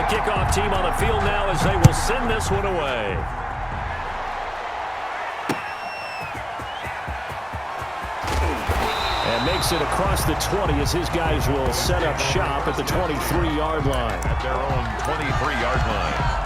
The kickoff team on the field now as they will send this one away. And makes it across the 20 as his guys will set up shop at the 23-yard line. At their own 23-yard line.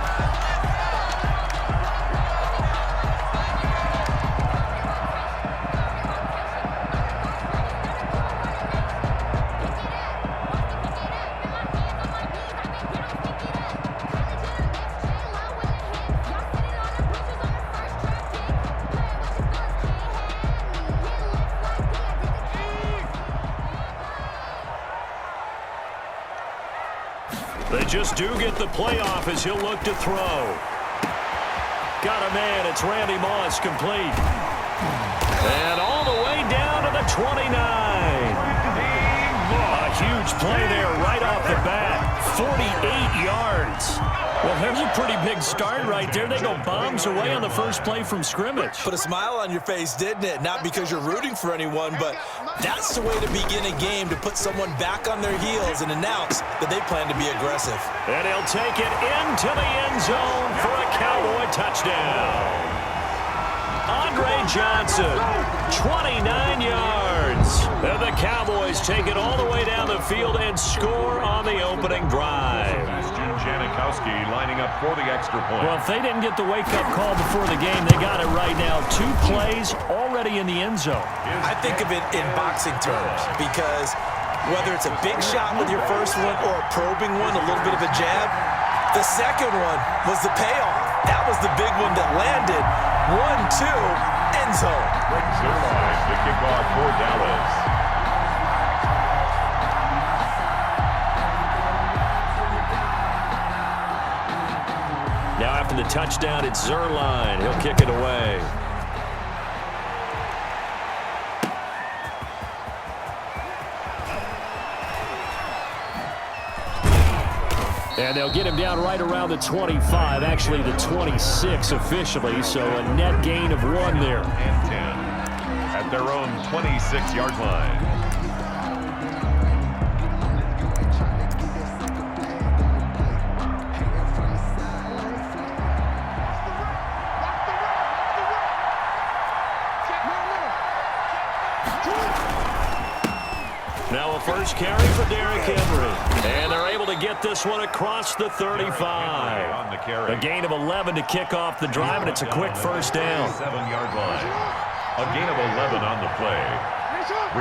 They just do get the playoff as he'll look to throw. Got a man. It's Randy Moss, complete. And all the way down to the 29. A huge play there right off the bat. 48 yards. Well, there's a pretty big start right there. They go bombs away on the first play from scrimmage. Put a smile on your face, didn't it? Not because you're rooting for anyone, but that's the way to begin a game, to put someone back on their heels and announce that they plan to be aggressive. And he'll take it into the end zone for a Cowboy touchdown. Andre Johnson, 29 yards. And the Cowboys take it all the way down the field and score on the opening drive. Janikowski lining up for the extra point. Well, if they didn't get the wake-up call before the game, they got it right now. 2 plays already in the end zone. I think of it in boxing terms because whether it's a big shot with your first one or a probing one, a little bit of a jab, the second one was the payoff. That was the big one that landed. 1-2, end zone. Zerline, the kickoff for Dallas. Now after the touchdown, it's Zerline. He'll kick it away. And they'll get him down right around the 25, actually the 26 officially, so a net gain of 1 there. And 10 at their own 26-yard line. Now a first carry for Derrick Henry. And they're able to get this one across the 35. A gain of 11 to kick off the drive, and it's a quick first down. 7-yard line. A gain of 11 on the play.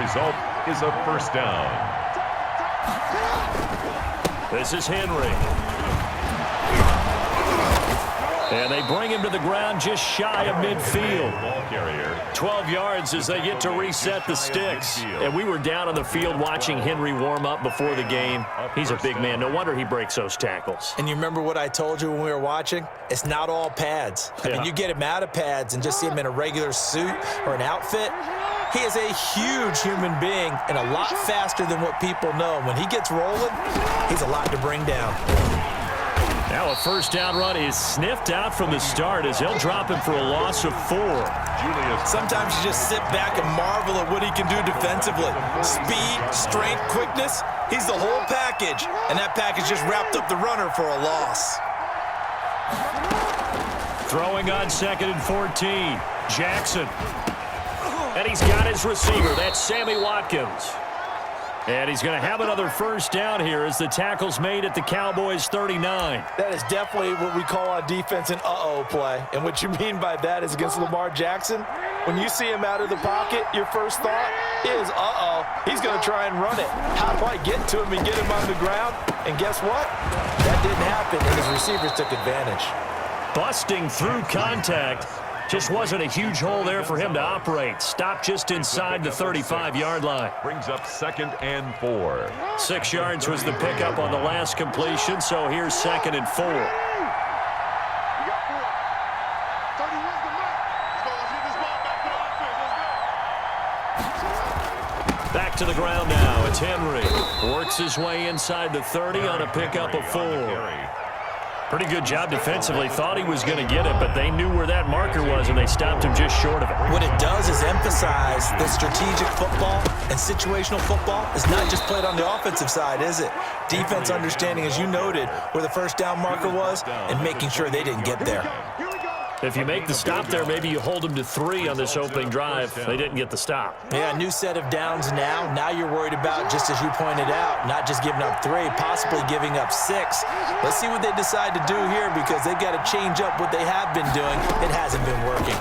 Result is a first down. This is Henry. And they bring him to the ground just shy of midfield. Ball carrier. 12 yards as they get to reset the sticks. And we were down on the field watching Henry warm up before the game. He's a big man. No wonder he breaks those tackles. And you remember what I told you when we were watching? It's not all pads. I mean, you get him out of pads and just see him in a regular suit or an outfit. He is a huge human being and a lot faster than what people know. When he gets rolling, he's a lot to bring down. Now a first down run is sniffed out from the start as he'll drop him for a loss of 4. Sometimes you just sit back and marvel at what he can do defensively. Speed, strength, quickness, he's the whole package. And that package just wrapped up the runner for a loss. Throwing on 2nd and 14. Jackson. And he's got his receiver. That's Sammy Watkins. And he's going to have another first down here as the tackle's made at the Cowboys' 39. That is definitely what we call on defense an uh-oh play. And what you mean by that is against Lamar Jackson, when you see him out of the pocket, your first thought is, uh-oh, he's going to try and run it. How do I get to him and get him on the ground? And guess what? That didn't happen, and his receivers took advantage. Busting through contact. Just wasn't a huge hole there for him to operate. Stopped just inside the 35-yard line. Brings up 2nd and 4. 6 yards was the pickup on the last completion, so here's 2nd and 4. Back to the ground now. It's Henry. Works his way inside the 30 on a pickup of 4. Pretty good job defensively. Thought he was going to get it, but they knew where that marker was, and they stopped him just short of it. What it does is emphasize that strategic football and situational football is not just played on the offensive side, is it? Defense understanding, as you noted, where the first down marker was and making sure they didn't get there. If you make the stop there, maybe you hold them to 3 on this opening drive. They didn't get the stop. Yeah, a new set of downs now. Now you're worried about, just as you pointed out, not just giving up 3, possibly giving up 6. Let's see what they decide to do here because they've got to change up what they have been doing. It hasn't been working.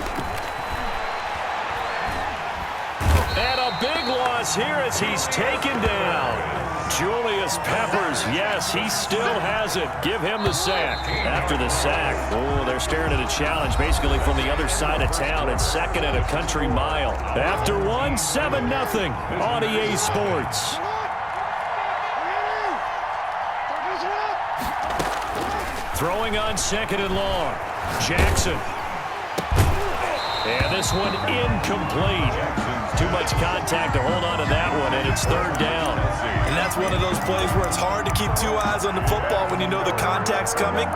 And a big loss here as he's taken down. Julius Peppers, yes, he still has it. Give him the sack. After the sack, oh, they're staring at a challenge basically from the other side of town and second and a country mile. After one, 7-0 on EA Sports. Throwing on 2nd and long. Jackson. And this one incomplete. Too much contact to hold on to that one, and it's 3rd down. And that's one of those plays where it's hard to keep 2 eyes on the football when you know the contact's coming,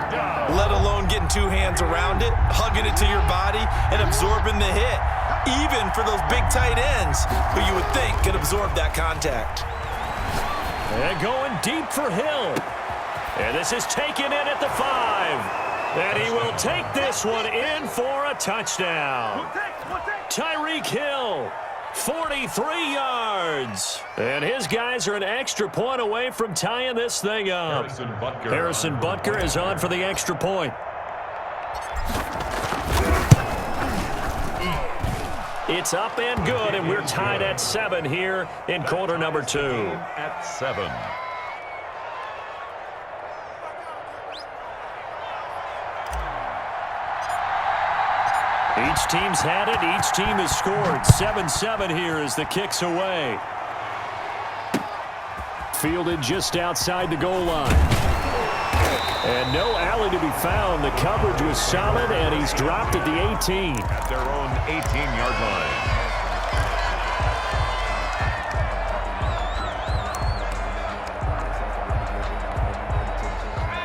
let alone getting 2 hands around it, hugging it to your body, and absorbing the hit, even for those big tight ends who you would think could absorb that contact. And going deep for Hill. And this is taken in at the 5. And he will take this one in for a touchdown. Tyreek Hill, 43 yards. And his guys are an extra point away from tying this thing up. Harrison Butker is on for the extra point. It's up and good, and we're tied at 7 here in quarter number 2. At 7. Each team's had it. Each team has scored. 7-7 here as the kick's away. Fielded just outside the goal line. And no alley to be found. The coverage was solid, and he's dropped at the 18. At their own 18-yard line.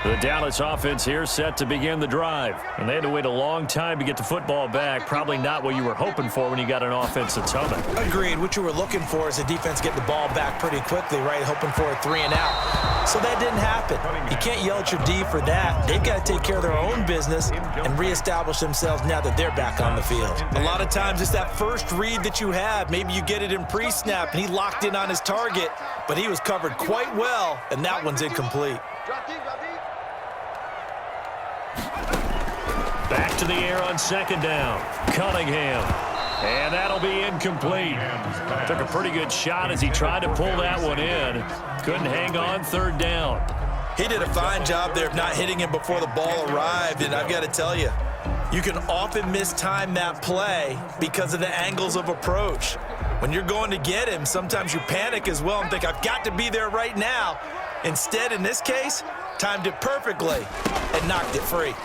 The Dallas offense here set to begin the drive. And they had to wait a long time to get the football back. Probably not what you were hoping for when you got an offense that's humming. Agreed. What you were looking for is the defense get the ball back pretty quickly, right? Hoping for a 3 and out. So that didn't happen. You can't yell at your D for that. They've got to take care of their own business and reestablish themselves now that they're back on the field. A lot of times it's that first read that you have. Maybe you get it in pre-snap and he locked in on his target, but he was covered quite well, and that one's incomplete. Back to the air on 2nd down. Cunningham. And that'll be incomplete. Took a pretty good shot as he tried to pull that one in. Couldn't hang on 3rd down. He did a fine job there of not hitting him before the ball arrived, and I've got to tell you, you can often mistime that play because of the angles of approach. When you're going to get him, sometimes you panic as well and think, I've got to be there right now. Instead, in this case, timed it perfectly and knocked it free.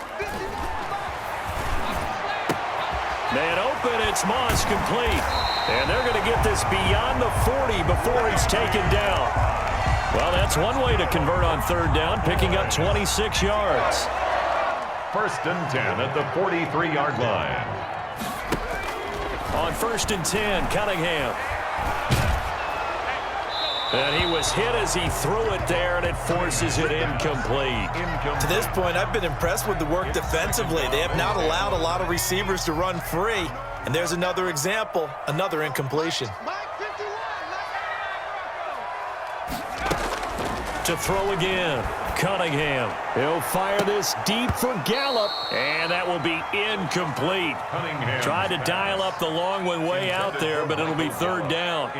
Man open, it's Moss complete. And they're going to get this beyond the 40 before he's taken down. Well, that's one way to convert on 3rd down, picking up 26 yards. 1st and 10 at the 43-yard line. On 1st and 10, Cunningham. And he was hit as he threw it there, and it forces it incomplete. To this point, I've been impressed with the work defensively. They have not allowed a lot of receivers to run free. And there's another example, another incompletion. To throw again, Cunningham. He'll fire this deep for Gallup, and that will be incomplete. Tried to dial up the long one way out there, but it'll be 3rd down.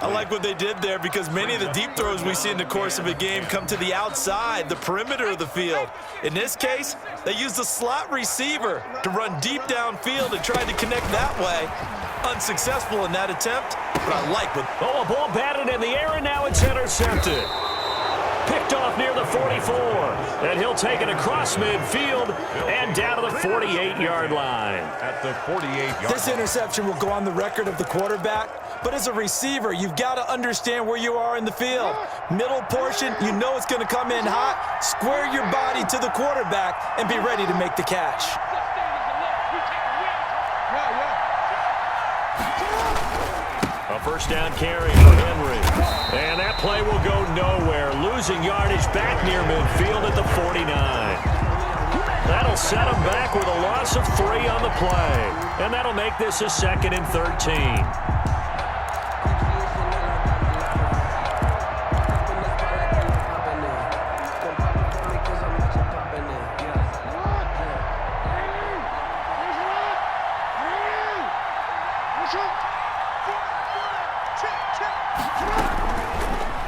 I like what they did there because many of the deep throws we see in the course of a game come to the outside, the perimeter of the field. In this case, they used the slot receiver to run deep downfield and tried to connect that way. Unsuccessful in that attempt, but I like what... Oh, a ball batted in the air, and now it's intercepted. Picked off near the 44, and he'll take it across midfield and down to the 48-yard line. At the 48-yard line. This interception will go on the record of the quarterback But as a receiver, you've got to understand where you are in the field. Middle portion, you know it's going to come in hot. Square your body to the quarterback and be ready to make the catch. A first down carry for Henry. And that play will go nowhere. Losing yardage back near midfield at the 49. That'll set him back with a loss of 3 on the play. And that'll make this a 2nd and 13.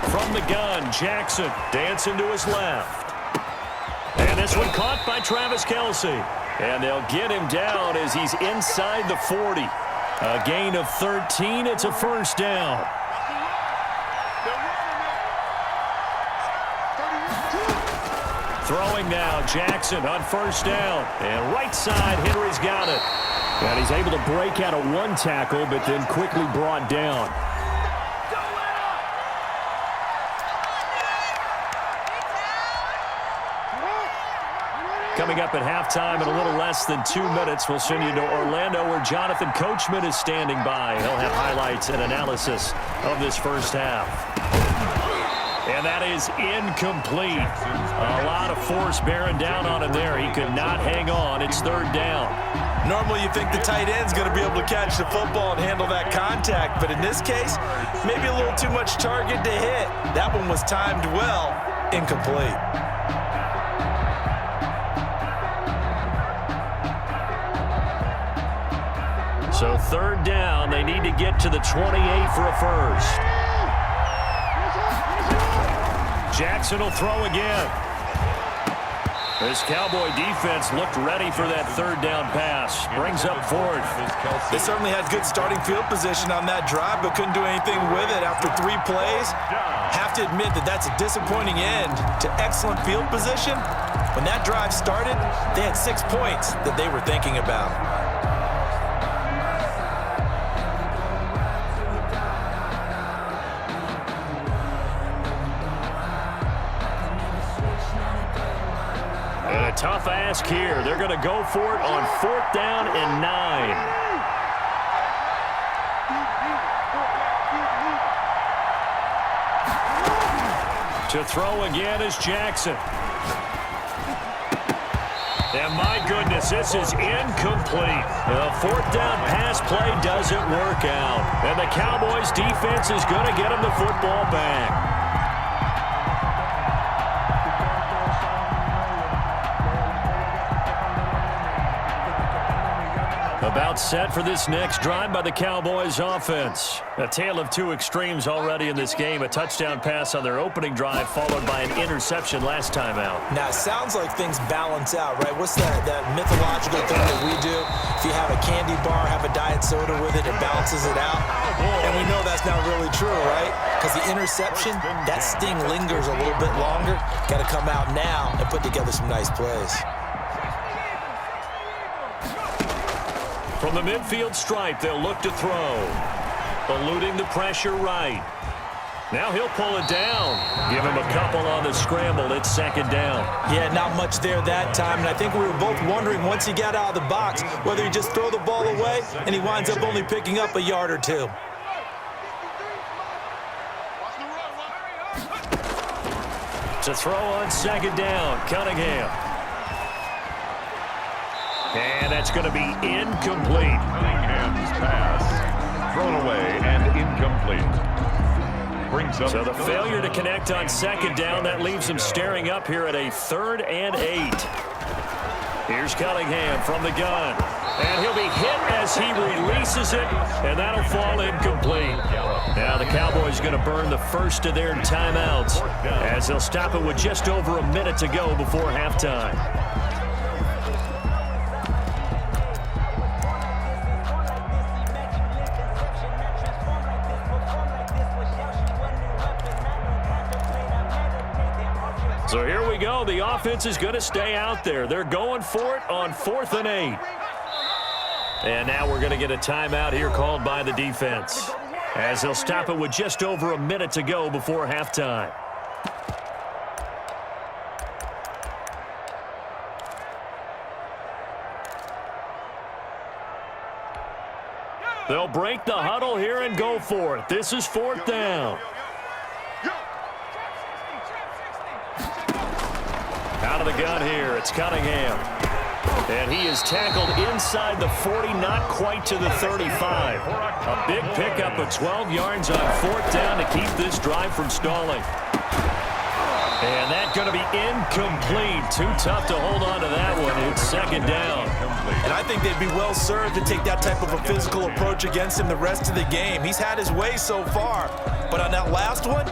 From the gun, Jackson dancing to his left. And this one caught by Travis Kelce. And they'll get him down as he's inside the 40. A gain of 13. It's a first down. Throwing now, Jackson on first down. And right side, Henry's got it. And he's able to break out of 1 tackle, but then quickly brought down. Coming up at halftime in a little less than 2 minutes, we'll send you to Orlando where Jonathan Coachman is standing by. He'll have highlights and analysis of this first half. And that is incomplete. A lot of force bearing down on him there. He could not hang on. It's 3rd down. Normally you think the tight end's going to be able to catch the football and handle that contact, but in this case, maybe a little too much target to hit. That one was timed well, incomplete. So 3rd down, they need to get to the 28 for a first. Jackson will throw again. This Cowboy defense looked ready for that 3rd down pass. Brings up 4th. They certainly had good starting field position on that drive, but couldn't do anything with it after 3 plays. Have to admit that that's a disappointing end to excellent field position. When that drive started, they had 6 points that they were thinking about. Tough ask here. They're going to go for it on 4th down and 9. To throw again is Jackson. And my goodness, this is incomplete. The 4th down pass play doesn't work out. And the Cowboys defense is going to get him the football back. About set for this next drive by the Cowboys offense. A tale of 2 extremes already in this game. A touchdown pass on their opening drive followed by an interception last time out. Now, it sounds like things balance out, right? What's that mythological thing that we do? If you have a candy bar, have a diet soda with it, it balances it out. And we know that's not really true, right? Because the interception, that sting lingers a little bit longer. Got to come out now and put together some nice plays. From the midfield stripe, they'll look to throw. Eluding the pressure right. Now he'll pull it down. Give him a couple on the scramble. It's 2nd down. Yeah, not much there that time. And I think we were both wondering once he got out of the box whether he just throw the ball away and he winds up only picking up a yard or 2. To throw on 2nd down, Cunningham. And that's going to be incomplete. Cunningham's pass thrown away and incomplete. Brings up so the failure to connect on 2nd down, that leaves him staring up here at a 3rd and 8. Here's Cunningham from the gun. And he'll be hit as he releases it, and that'll fall incomplete. Now the Cowboys going to burn the first of their timeouts as they'll stop it with just over a minute to go before halftime. So here we go. The offense is going to stay out there. They're going for it on 4th and 8. And now we're going to get a timeout here called by the defense. as they'll stop it with just over a minute to go before halftime. They'll break the huddle here and go for it. This is 4th down. Out of the gun here, it's Cunningham. And he is tackled inside the 40, not quite to the 35. A big pickup of 12 yards on 4th down to keep this drive from stalling. And that's going to be incomplete. Too tough to hold on to that one. It's 2nd down. And I think they'd be well served to take that type of a physical approach against him the rest of the game. He's had his way so far. But on that last one,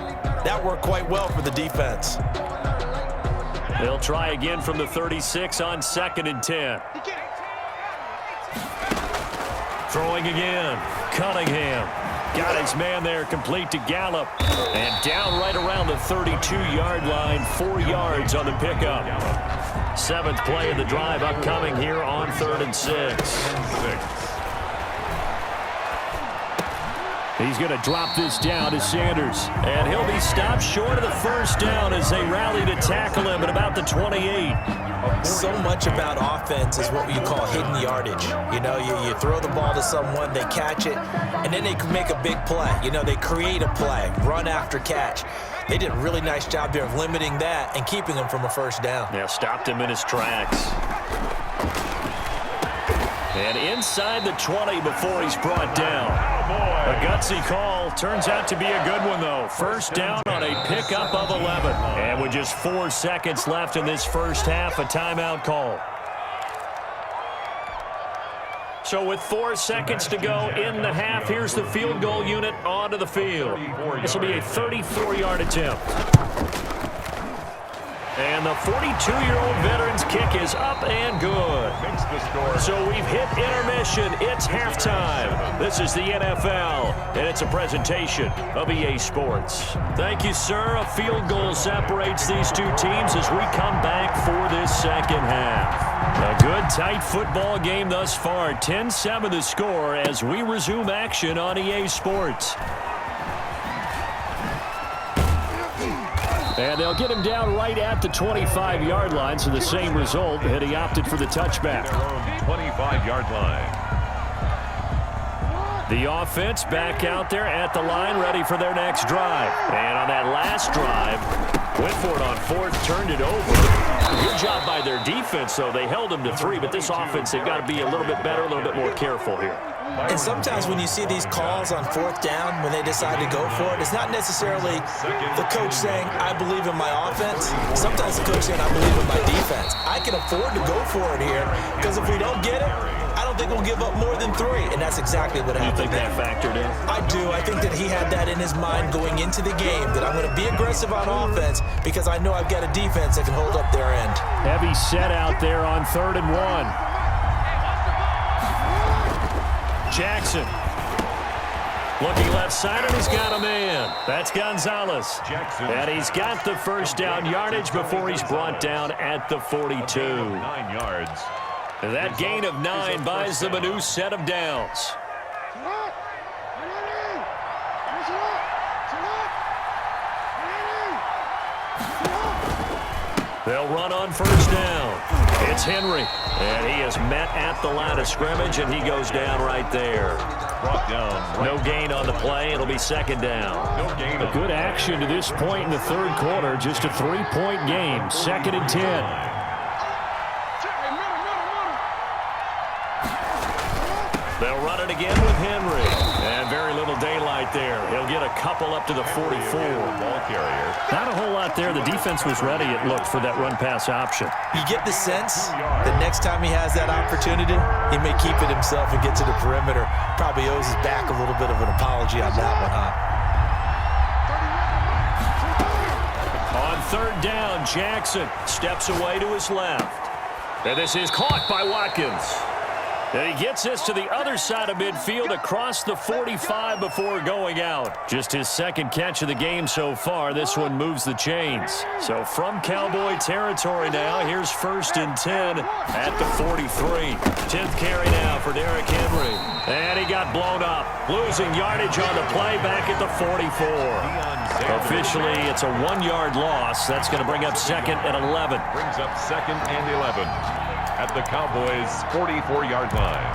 that worked quite well for the defense. They'll try again from the 36 on 2nd and 10. Throwing again. Cunningham. Got his man there, complete to Gallup. And down right around the 32-yard line, 4 yards on the pickup. 7th play of the drive upcoming here on 3rd and 6. He's going to drop this down to Sanders. And he'll be stopped short of the 1st down as they rally to tackle him at about the 28. So much about offense is what you call hidden yardage. You know, you throw the ball to someone, they catch it, and then they can make a big play. You know, they create a play, run after catch. They did a really nice job there of limiting that and keeping him from a 1st down. Yeah, stopped him in his tracks. And inside the 20 before he's brought down. A gutsy call. Turns out to be a good one, though. 1st down on a pickup of 11. And with just 4 seconds left in this first half, a timeout call. So with 4 seconds to go in the half, here's the field goal unit onto the field. This will be a 34-yard attempt. And the 42-year-old veteran's kick is up and good. So we've hit intermission. It's halftime. This is the NFL, and it's a presentation of EA Sports. Thank you, sir. A field goal separates these two teams as we come back for this second half. A good, tight football game thus far. 10-7 the score as we resume action on EA Sports. And they'll get him down right at the 25-yard line, so the same result, and he opted for the touchback. 25-yard line. The offense back out there at the line, ready for their next drive. And on that last drive, went for it on 4th, turned it over. Good job by their defense, though. They held them to 3, but this offense, they've got to be a little bit better, a little bit more careful here. And sometimes when you see these calls on 4th down, when they decide to go for it, it's not necessarily the coach saying, I believe in my offense. Sometimes the coach saying, I believe in my defense. I can afford to go for it here because if we don't get it, I don't think we'll give up more than 3. And that's exactly what happened. You think that factored in? I do. I think that he had that in his mind going into the game, that I'm going to be aggressive on offense because I know I've got a defense that can hold up their end. Heavy set out there on 3rd and 1. Jackson. Looking left side, and he's got a man. That's Gonzalez. Jackson. And he's got the 1st down yardage before he's brought down at the 42. 9 yards. That gain of 9 buys them a new set of downs. They'll run on 1st down. It's Henry, and he is met at the line of scrimmage, and he goes down right there. Brought down. No gain on the play. It'll be 2nd down. No gain. A good action to this point in the 3rd quarter. Just a 3-point game. 2nd and 10. They'll run it again with Henry. And very little daylight there. He'll get a couple up to the 44. Ball carrier. Not a whole lot there. The defense was ready, it looked, for that run-pass option. You get the sense that next time he has that opportunity, he may keep it himself and get to the perimeter. Probably owes his back a little bit of an apology on that one, huh? On 3rd down, Jackson steps away to his left. And this is caught by Watkins. And he gets this to the other side of midfield across the 45 before going out. Just his second catch of the game so far. This one moves the chains. So from Cowboy territory now, here's 1st and 10 at the 43. 10th carry now for Derrick Henry. And he got blown up. Losing yardage on the play back at the 44. Officially, it's a 1-yard loss. That's going to bring up 2nd and 11. Brings up 2nd and 11 at the Cowboys' 44-yard line.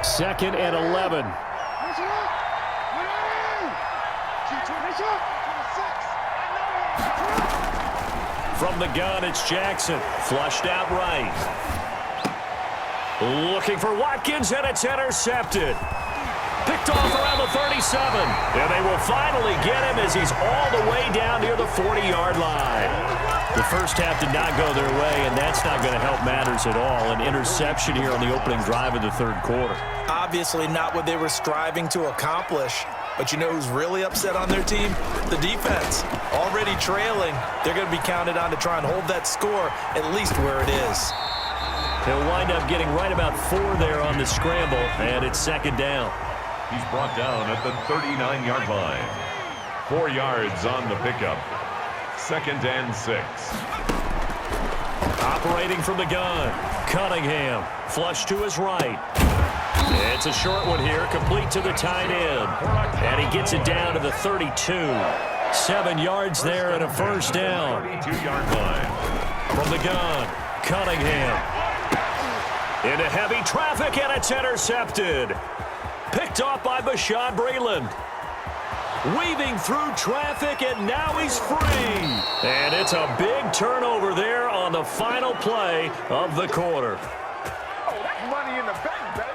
Second and 11. From the gun, it's Jackson. Flushed out right. Looking for Watkins, and it's intercepted. Picked off around the 37. And they will finally get him as he's all the way down near the 40-yard line. The first half did not go their way, and that's not going to help matters at all. An interception here on the opening drive of the third quarter. Obviously not what they were striving to accomplish. But you know who's really upset on their team? The defense. Already trailing. They're going to be counted on to try and hold that score at least where it is. He'll wind up getting right about 4 there on the scramble, and it's 2nd down. He's brought down at the 39-yard line. 4 yards on the pickup. 2nd and 6. Operating from the gun. Cunningham. Flush to his right. It's a short one here, complete to the tight end. And he gets it down to the 32. 7 yards there and a 1st down. 32-yard line. From the gun, Cunningham. Into heavy traffic, and it's intercepted. Picked off by Bashaud Breeland. Weaving through traffic, and now he's free. And it's a big turnover there on the final play of the quarter. Oh, that's money in the bank, baby.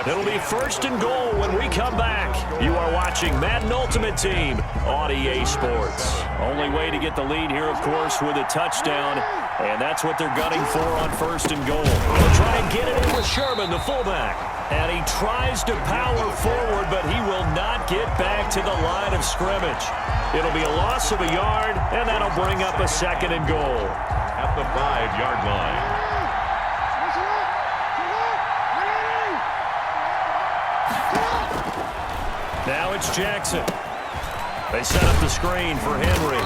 It'll be 1st and goal when we come back. You are watching Madden Ultimate Team on EA Sports. Only way to get the lead here, of course, with a touchdown. And that's what they're gunning for on 1st and goal. They'll try and get it in with Sherman, the fullback. And he tries to power forward, but he will not get back to the line of scrimmage. It'll be a loss of a yard, and that'll bring up a 2nd and goal. At the 5-yard line. Now it's Jackson. They set up the screen for Henry.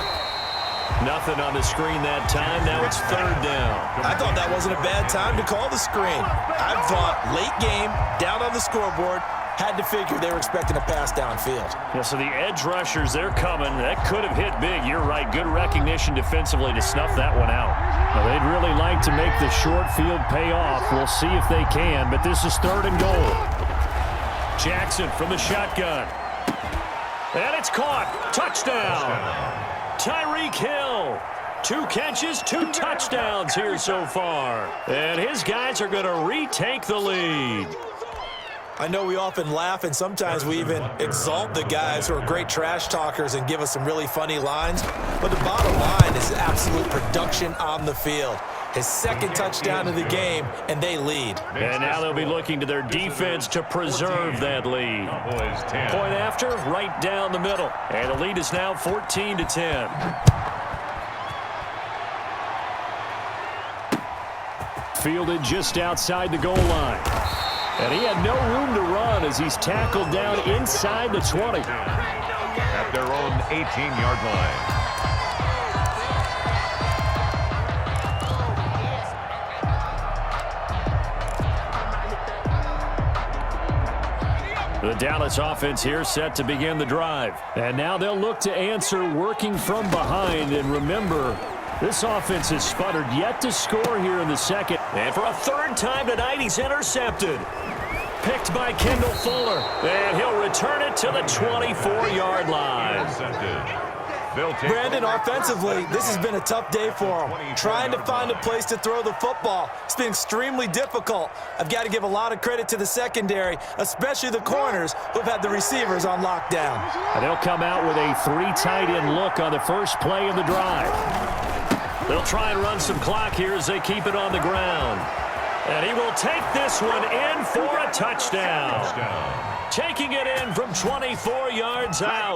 Nothing on the screen that time. Now it's 3rd down. I thought that wasn't a bad time to call the screen. I thought late game, down on the scoreboard, had to figure they were expecting a pass downfield. Yeah, so the edge rushers, they're coming. That could have hit big. You're right. Good recognition defensively to snuff that one out. Now, they'd really like to make the short field pay off. We'll see if they can, but this is 3rd and goal. Jackson from the shotgun. And it's caught. Touchdown. Tyreek Hill. 2 catches, 2 touchdowns here so far. And his guys are going to retake the lead. I know we often laugh, and sometimes we even exalt the guys who are great trash talkers and give us some really funny lines. But the bottom line is absolute production on the field. His 2nd touchdown of the game, and they lead. And now they'll be looking to their defense to preserve that lead. Point after, right down the middle. And the lead is now 14-10. Fielded just outside the goal line. And he had no room to run as he's tackled down inside the 20. At their own 18-yard line. The Dallas offense here set to begin the drive. And now they'll look to answer working from behind. And remember, this offense has sputtered yet to score here in the 2nd. And for a 3rd time tonight, he's intercepted. Picked by Kendall Fuller. And he'll return it to the 24-yard line. Intercepted. Brandon, offensively, this has been a tough day for them. Trying to find a place to throw the football. It's been extremely difficult. I've got to give a lot of credit to the secondary, especially the corners who've had the receivers on lockdown. And they'll come out with a 3 tight end look on the first play of the drive. They'll try and run some clock here as they keep it on the ground. And he will take this one in for a touchdown. Taking taking it in from 24 yards out.